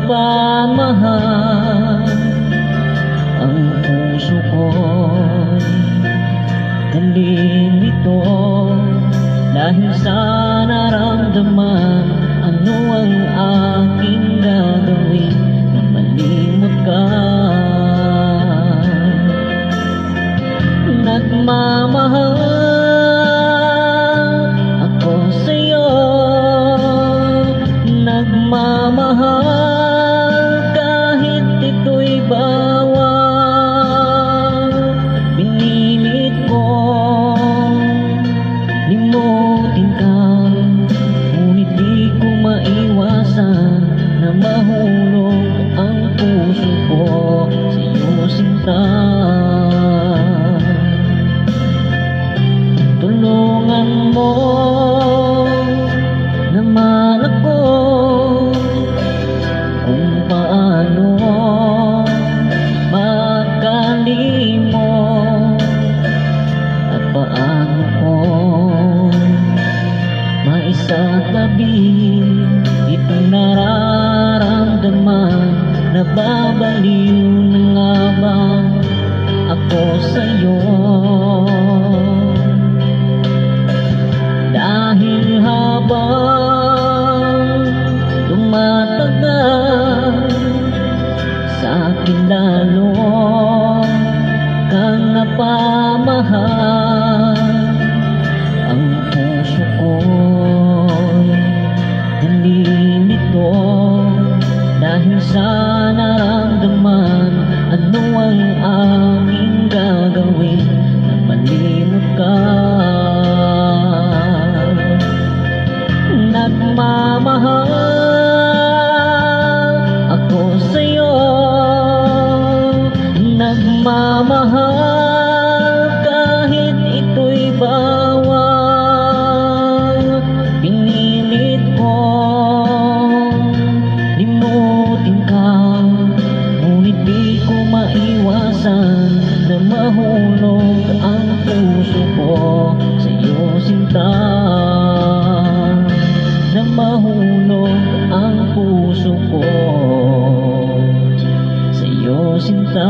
nagmamahal. Ang puso ko'y nalilito dahil sa naramdaman. Ano ang aking gagawin na malimot ka? Nagmamahal ako sa'yo, nagmamahal kahit ito'y bawal. Pinilit kong limutin ka, ngunit di ko maiwasan na mahulog ang puso ko sa'yo, sinta. Tulungan mo naman ako kung paano makalimot at paano ko maisatabi itong nararamdaman. Nababaliw na nga ba ako sa'yo? Dahil habang tumatagal, sa akin lalo kang napamahal. Ang puso ko'y nalilito dahil sa naramdaman. Ano ang aking gagawin na malimot ka? Nagmamahal ako sa'yo, nagmamahal kahit ito'y bawal. Pinilit kong limutin ka, ngunit di ko maiwasan na mahulog ang puso ko sa'yo, sinta. Na mahulog ang puso ko sa'yo, sinta.